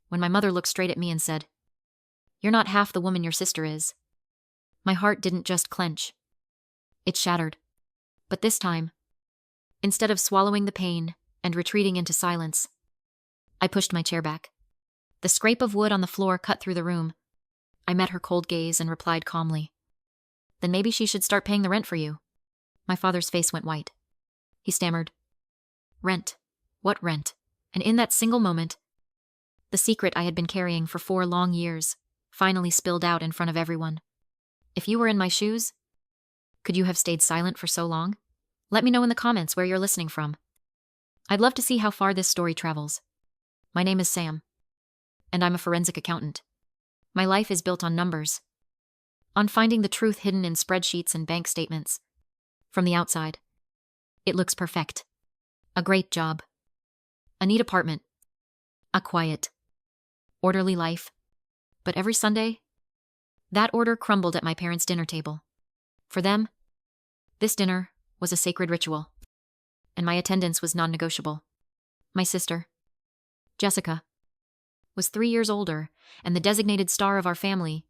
when my mother looked straight at me and said, "You're not half the woman your sister is." My heart didn't just clench. It shattered. But this time, instead of swallowing the pain and retreating into silence, I pushed my chair back. The scrape of wood on the floor cut through the room. I met her cold gaze and replied calmly, "Then maybe she should start paying the rent for you." My father's face went white. He stammered, "Rent? What rent?" And in that single moment, the secret I had been carrying for 4 long years finally spilled out in front of everyone. If you were in my shoes, could you have stayed silent for so long? Let me know in the comments where you're listening from. I'd love to see how far this story travels. My name is Sam, and I'm a forensic accountant. My life is built on numbers, on finding the truth hidden in spreadsheets and bank statements. From the outside, it looks perfect. A great job. A neat apartment. A quiet, orderly life. But every Sunday, that order crumbled at my parents' dinner table. For them, this dinner was a sacred ritual, and my attendance was non-negotiable. My sister, Jessica, was 3 years older and the designated star of our family.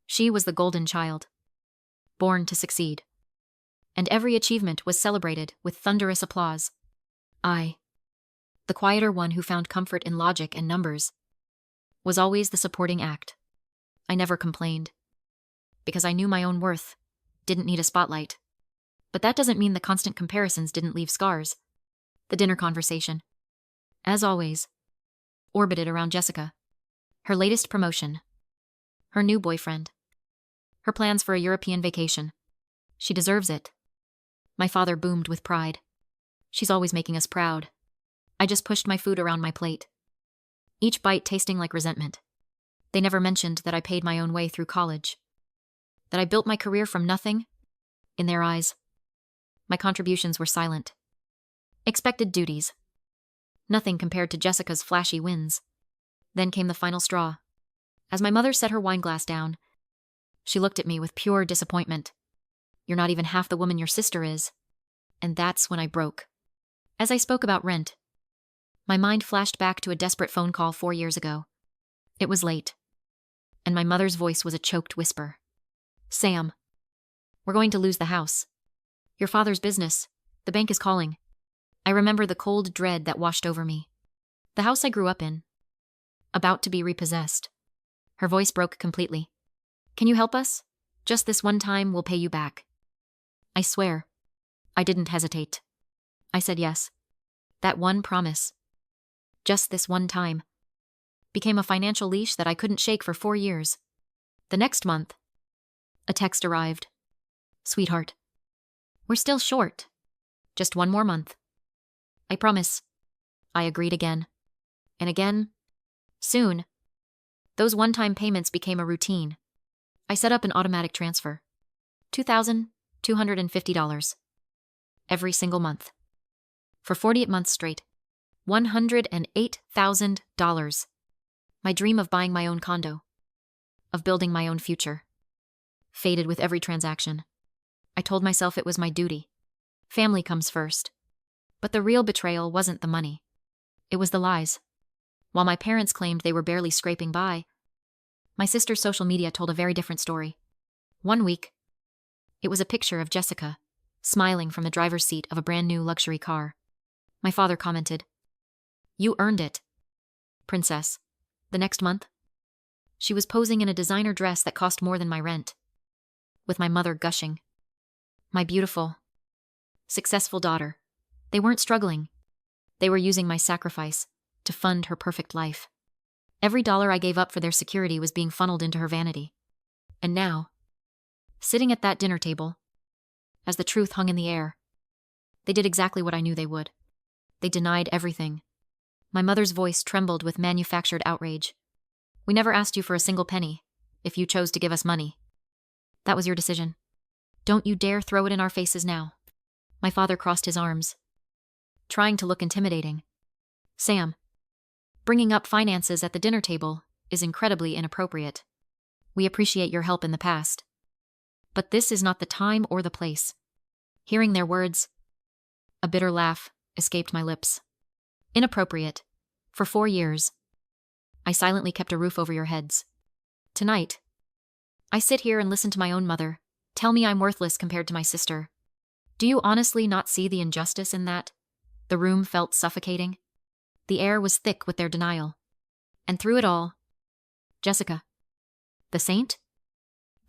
She was the golden child, born to succeed. And every achievement was celebrated with thunderous applause. I, the quieter one who found comfort in logic and numbers, was always the supporting act. I never complained, because I knew my own worth didn't need a spotlight. But that doesn't mean the constant comparisons didn't leave scars. The dinner conversation, as always, orbited around Jessica, her latest promotion, her new boyfriend, her plans for a European vacation. She deserves it. My father boomed with pride. She's always making us proud. I just pushed my food around my plate, each bite tasting like resentment. They never mentioned that I paid my own way through college, that I built my career from nothing. In their eyes, my contributions were silent. Expected duties. Nothing compared to Jessica's flashy wins. Then came the final straw. As my mother set her wine glass down, she looked at me with pure disappointment. "You're not even half the woman your sister is." And that's when I broke. As I spoke about rent, my mind flashed back to a desperate phone call 4 years ago. It was late, and my mother's voice was a choked whisper. "Sam, we're going to lose the house. Your father's business. The bank is calling." I remember the cold dread that washed over me. The house I grew up in, about to be repossessed. Her voice broke completely. "Can you help us? Just this one time, we'll pay you back." I swear, I didn't hesitate. I said yes. That one promise, just this one time, became a financial leash that I couldn't shake for 4 years. The next month, a text arrived. "Sweetheart, we're still short. Just 1 more month." "I promise." I agreed again. And again. Soon, those one-time payments became a routine. I set up an automatic transfer. $2,250. Every single month. For 48 months straight. $108,000. My dream of buying my own condo, of building my own future, faded with every transaction. I told myself it was my duty. Family comes first. But the real betrayal wasn't the money. It was the lies. While my parents claimed they were barely scraping by, my sister's social media told a very different story. One week, it was a picture of Jessica, smiling from the driver's seat of a brand new luxury car. My father commented, "You earned it, princess." The next month, she was posing in a designer dress that cost more than my rent, with my mother gushing. My beautiful, successful daughter. They weren't struggling. They were using my sacrifice to fund her perfect life. Every dollar I gave up for their security was being funneled into her vanity. And now, sitting at that dinner table, as the truth hung in the air, they did exactly what I knew they would. They denied everything. My mother's voice trembled with manufactured outrage. "We never asked you for a single penny. If you chose to give us money, that was your decision. Don't you dare throw it in our faces now." My father crossed his arms, trying to look intimidating. "Sam, bringing up finances at the dinner table is incredibly inappropriate. We appreciate your help in the past, but this is not the time or the place." Hearing their words, a bitter laugh escaped my lips. Inappropriate. For 4 years. I silently kept a roof over your heads. Tonight, I sit here and listen to my own mother tell me I'm worthless compared to my sister. Do you honestly not see the injustice in that? The room felt suffocating. The air was thick with their denial. And through it all, Jessica, the saint,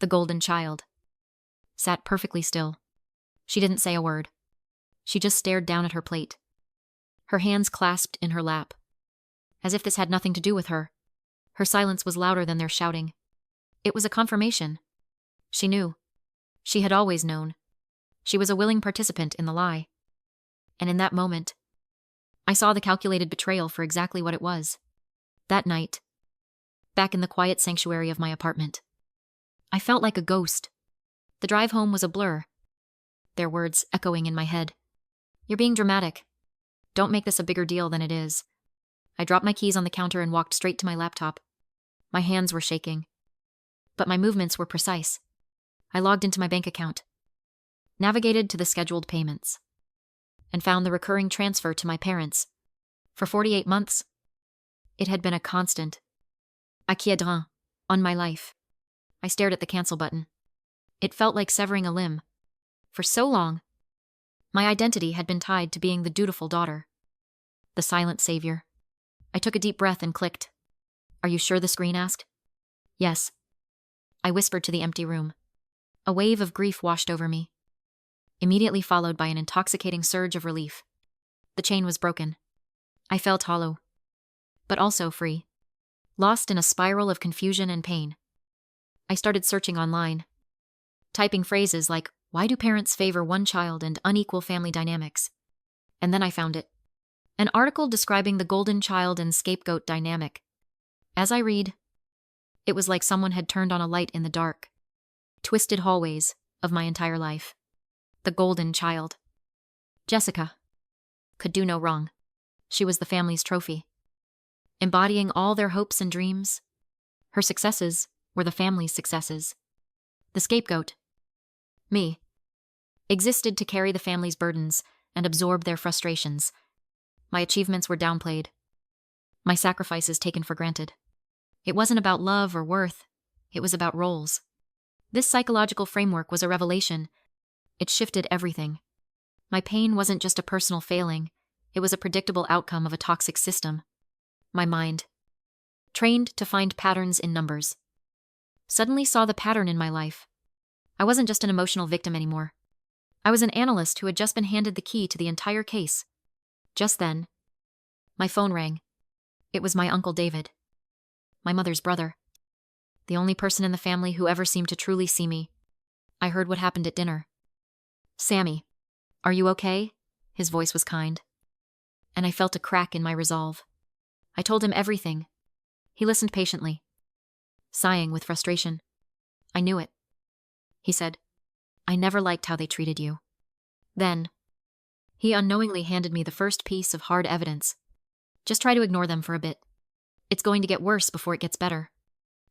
the golden child, sat perfectly still. She didn't say a word. She just stared down at her plate, her hands clasped in her lap, as if this had nothing to do with her. Her silence was louder than their shouting. It was a confirmation. She knew. She had always known. She was a willing participant in the lie. And in that moment, I saw the calculated betrayal for exactly what it was. That night, back in the quiet sanctuary of my apartment, I felt like a ghost. The drive home was a blur, their words echoing in my head. You're being dramatic. Don't make this a bigger deal than it is. I dropped my keys on the counter and walked straight to my laptop. My hands were shaking, but my movements were precise. I logged into my bank account, navigated to the scheduled payments, and found the recurring transfer to my parents. For 48 months, it had been a constant. Acquiescence on my life. I stared at the cancel button. It felt like severing a limb. For so long, my identity had been tied to being the dutiful daughter, the silent savior. I took a deep breath and clicked. Are you sure? The screen asked. Yes. I whispered to the empty room. A wave of grief washed over me, immediately followed by an intoxicating surge of relief. The chain was broken. I felt hollow, but also free, lost in a spiral of confusion and pain. I started searching online, typing phrases like, why do parents favor one child and unequal family dynamics? And then I found it. An article describing the golden child and scapegoat dynamic. As I read, it was like someone had turned on a light in the dark, twisted hallways of my entire life. The golden child. Jessica could do no wrong. She was the family's trophy, embodying all their hopes and dreams. Her successes were the family's successes. The scapegoat, me, existed to carry the family's burdens and absorb their frustrations. My achievements were downplayed, my sacrifices taken for granted. It wasn't about love or worth, it was about roles. This psychological framework was a revelation. It shifted everything. My pain wasn't just a personal failing, it was a predictable outcome of a toxic system. My mind, trained to find patterns in numbers, suddenly saw the pattern in my life. I wasn't just an emotional victim anymore. I was an analyst who had just been handed the key to the entire case. Just then, my phone rang. It was my Uncle David, my mother's brother, the only person in the family who ever seemed to truly see me. I heard what happened at dinner. Sammy, are you okay? His voice was kind, and I felt a crack in my resolve. I told him everything. He listened patiently, sighing with frustration. I knew it. He said, I never liked how they treated you. Then, he unknowingly handed me the first piece of hard evidence. Just try to ignore them for a bit. It's going to get worse before it gets better.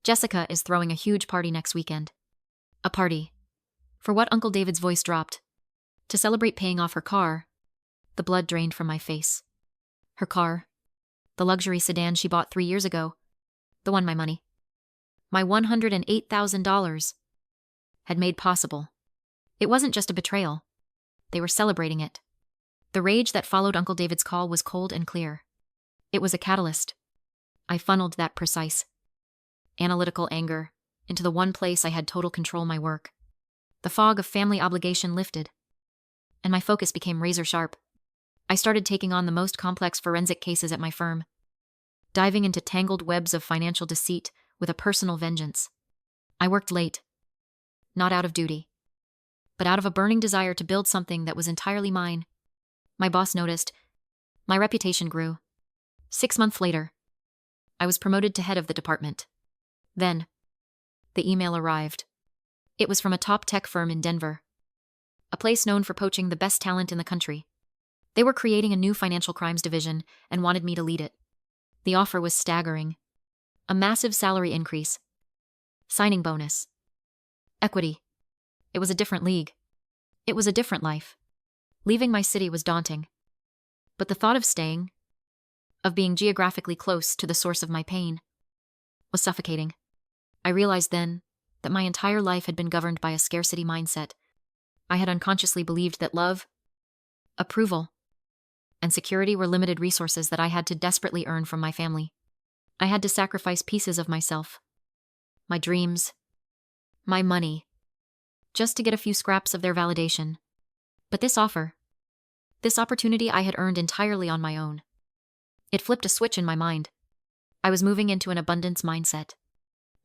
Jessica is throwing a huge party next weekend. A party. For what? Uncle David's voice dropped. To celebrate paying off her car. The blood drained from my face. Her car. The luxury sedan she bought 3 years ago. The one my money, my $108,000, had made possible. It wasn't just a betrayal. They were celebrating it. The rage that followed Uncle David's call was cold and clear. It was a catalyst. I funneled that precise, analytical anger into the one place I had total control: my work. The fog of family obligation lifted, and my focus became razor sharp. I started taking on the most complex forensic cases at my firm, diving into tangled webs of financial deceit with a personal vengeance. I worked late, not out of duty, but out of a burning desire to build something that was entirely mine. My boss noticed. My reputation grew. 6 months later, I was promoted to head of the department. Then, the email arrived. It was from a top tech firm in Denver, a place known for poaching the best talent in the country. They were creating a new financial crimes division and wanted me to lead it. The offer was staggering. A massive salary increase, signing bonus, equity. It was a different league. It was a different life. Leaving my city was daunting. But the thought of staying, of being geographically close to the source of my pain, was suffocating. I realized then that my entire life had been governed by a scarcity mindset. I had unconsciously believed that love, approval, and security were limited resources that I had to desperately earn from my family. I had to sacrifice pieces of myself, my dreams, my money, just to get a few scraps of their validation. But this opportunity I had earned entirely on my own. It flipped a switch in my mind. I was moving into an abundance mindset.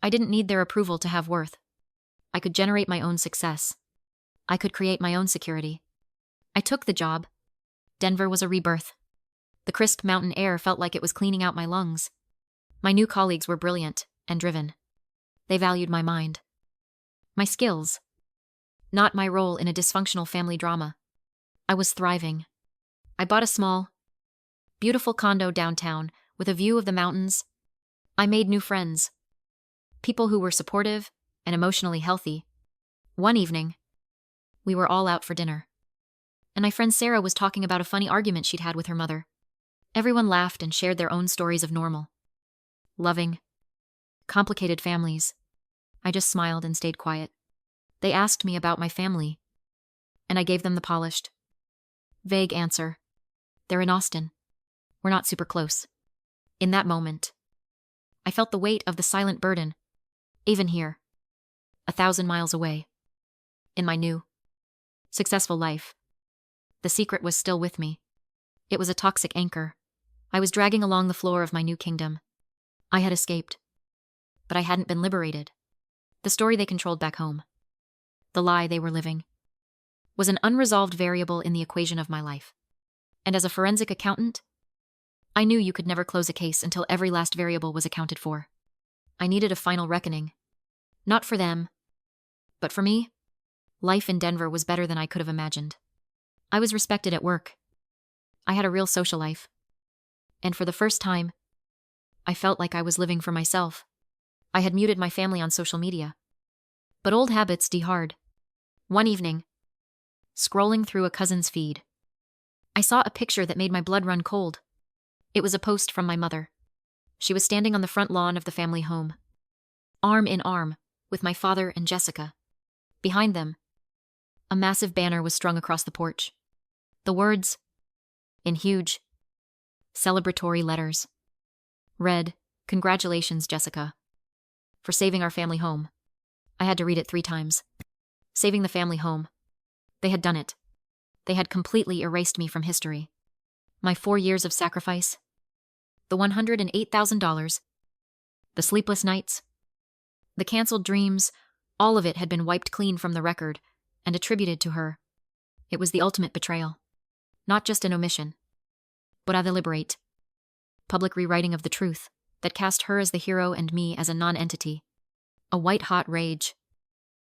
I didn't need their approval to have worth. I could generate my own success. I could create my own security. I took the job. Denver was a rebirth. The crisp mountain air felt like it was cleaning out my lungs. My new colleagues were brilliant and driven. They valued my mind, my skills, not my role in a dysfunctional family drama. I was thriving. I bought a small, beautiful condo downtown with a view of the mountains. I made new friends, people who were supportive and emotionally healthy. One evening, we were all out for dinner, and my friend Sarah was talking about a funny argument she'd had with her mother. Everyone laughed and shared their own stories of normal, loving, complicated families. I just smiled and stayed quiet. They asked me about my family, and I gave them the polished, vague answer. They're in Austin. We're not super close. In that moment, I felt the weight of the silent burden, even here, 1,000 miles away. In my new, successful life, the secret was still with me. It was a toxic anchor. I was dragging along the floor of my new kingdom. I had escaped, but I hadn't been liberated. The story they controlled back home, the lie they were living, was an unresolved variable in the equation of my life. And as a forensic accountant, I knew you could never close a case until every last variable was accounted for. I needed a final reckoning. Not for them, but for me. Life in Denver was better than I could have imagined. I was respected at work. I had a real social life. And for the first time, I felt like I was living for myself. I had muted my family on social media. But old habits die hard. One evening, scrolling through a cousin's feed, I saw a picture that made my blood run cold. It was a post from my mother. She was standing on the front lawn of the family home, arm in arm with my father and Jessica. Behind them, a massive banner was strung across the porch. The words, in huge, celebratory letters, read, "Congratulations, Jessica, for saving our family home." I had to read it 3 times. Saving the family home. They had done it. They had completely erased me from history. My 4 years of sacrifice, the $108,000, the sleepless nights, the canceled dreams, all of it had been wiped clean from the record and attributed to her. It was the ultimate betrayal. Not just an omission, but a deliberate, public rewriting of the truth that cast her as the hero and me as a non-entity. A white-hot rage,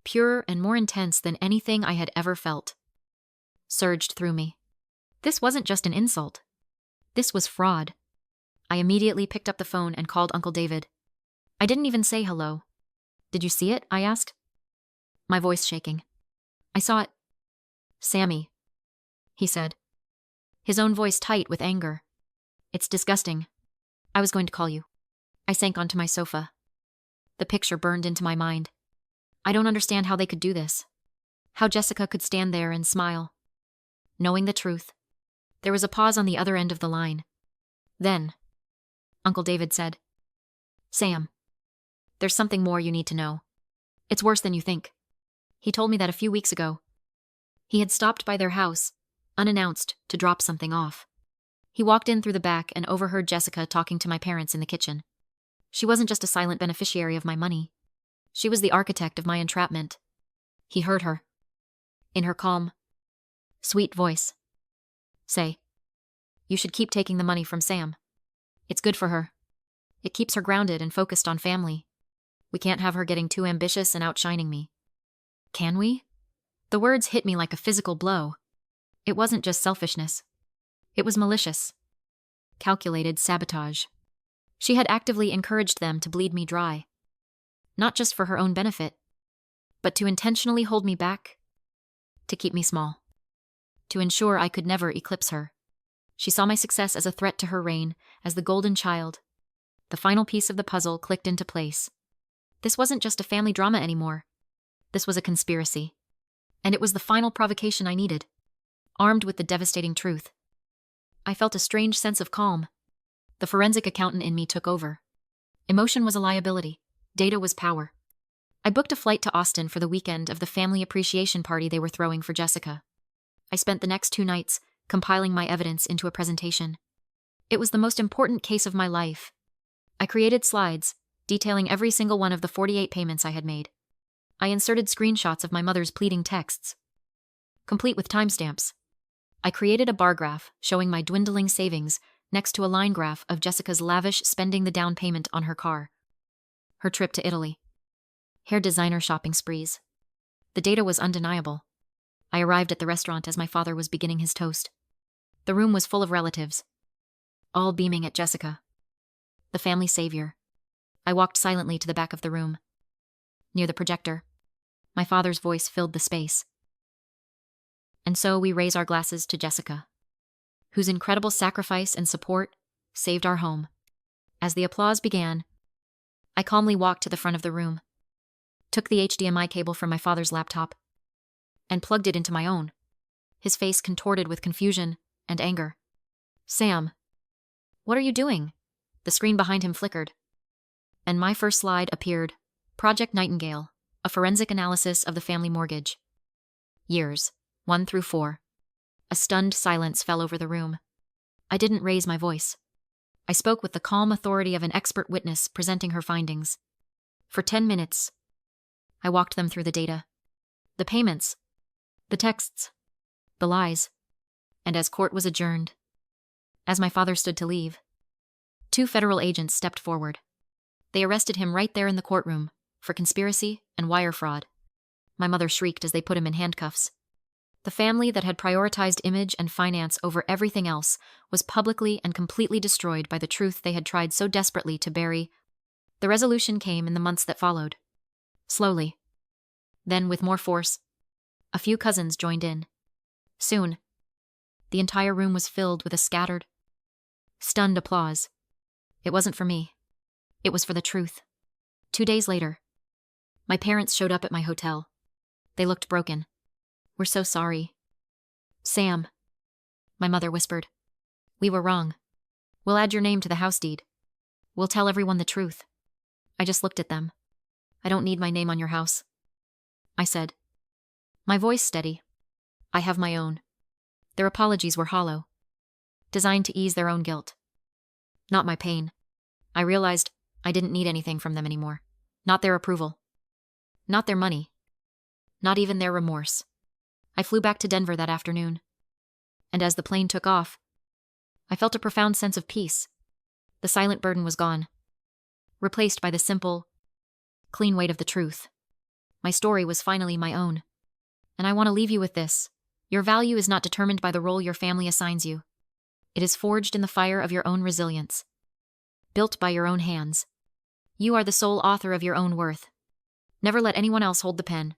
purer and more intense than anything I had ever felt, surged through me. This wasn't just an insult. This was fraud. I immediately picked up the phone and called Uncle David. I didn't even say hello. "Did you see it?" I asked, my voice shaking. "I saw it." "Sammy," he said, his own voice tight with anger. "It's disgusting. I was going to call you." I sank onto my sofa. The picture burned into my mind. I don't understand how they could do this. How Jessica could stand there and smile, knowing the truth. There was a pause on the other end of the line. Then, Uncle David said, "Sam, there's something more you need to know. It's worse than you think." He told me that a few weeks ago, he had stopped by their house, unannounced, to drop something off. He walked in through the back and overheard Jessica talking to my parents in the kitchen. She wasn't just a silent beneficiary of my money. She was the architect of my entrapment. He heard her, in her calm, sweet voice, say, "You should keep taking the money from Sam. It's good for her. It keeps her grounded and focused on family. We can't have her getting too ambitious and outshining me." Can we? The words hit me like a physical blow. It wasn't just selfishness. It was malicious, calculated sabotage. She had actively encouraged them to bleed me dry. Not just for her own benefit, but to intentionally hold me back, to keep me small, to ensure I could never eclipse her. She saw my success as a threat to her reign, as the golden child, The final piece of the puzzle clicked into place. This wasn't just a family drama anymore. This was a conspiracy. And it was the final provocation I needed. Armed with the devastating truth, I felt a strange sense of calm. The forensic accountant in me took over. Emotion was a liability. Data was power. I booked a flight to Austin for the weekend of the family appreciation party they were throwing for Jessica. I spent the next 2 nights compiling my evidence into a presentation. It was the most important case of my life. I created slides detailing every single one of the 48 payments I had made. I inserted screenshots of my mother's pleading texts, complete with timestamps. I created a bar graph showing my dwindling savings next to a line graph of Jessica's lavish spending the down payment on her car, her trip to Italy, hair designer shopping sprees. The data was undeniable. I arrived at the restaurant as my father was beginning his toast. The room was full of relatives, all beaming at Jessica, the family savior. I walked silently to the back of the room. Near the projector, my father's voice filled the space. And so we raise our glasses to Jessica, whose incredible sacrifice and support saved our home. As the applause began, I calmly walked to the front of the room, took the HDMI cable from my father's laptop, and plugged it into my own, his face contorted with confusion and anger. "Sam, what are you doing?" The screen behind him flickered, and my first slide appeared. Project Nightingale, a forensic analysis of the family mortgage. Years 1 through 4. A stunned silence fell over the room. I didn't raise my voice. I spoke with the calm authority of an expert witness presenting her findings. For 10 minutes, I walked them through the data, the payments, the texts, the lies. And as court was adjourned, as my father stood to leave, 2 federal agents stepped forward. They arrested him right there in the courtroom for conspiracy and wire fraud. My mother shrieked as they put him in handcuffs. The family that had prioritized image and finance over everything else was publicly and completely destroyed by the truth they had tried so desperately to bury. The resolution came in the months that followed. Slowly. Then, with more force, a few cousins joined in. Soon, the entire room was filled with a scattered, stunned applause. It wasn't for me. It was for the truth. 2 days later, my parents showed up at my hotel. They looked broken. "We're so sorry." "Sam," my mother whispered, "we were wrong. We'll add your name to the house deed. We'll tell everyone the truth." I just looked at them. "I don't need my name on your house," I said, my voice steady. "I have my own." Their apologies were hollow, designed to ease their own guilt, not my pain. I realized I didn't need anything from them anymore. Not their approval. Not their money. Not even their remorse. I flew back to Denver that afternoon. And as the plane took off, I felt a profound sense of peace. The silent burden was gone, replaced by the simple, clean weight of the truth. My story was finally my own. And I want to leave you with this. Your value is not determined by the role your family assigns you. It is forged in the fire of your own resilience. Built by your own hands. You are the sole author of your own worth. Never let anyone else hold the pen.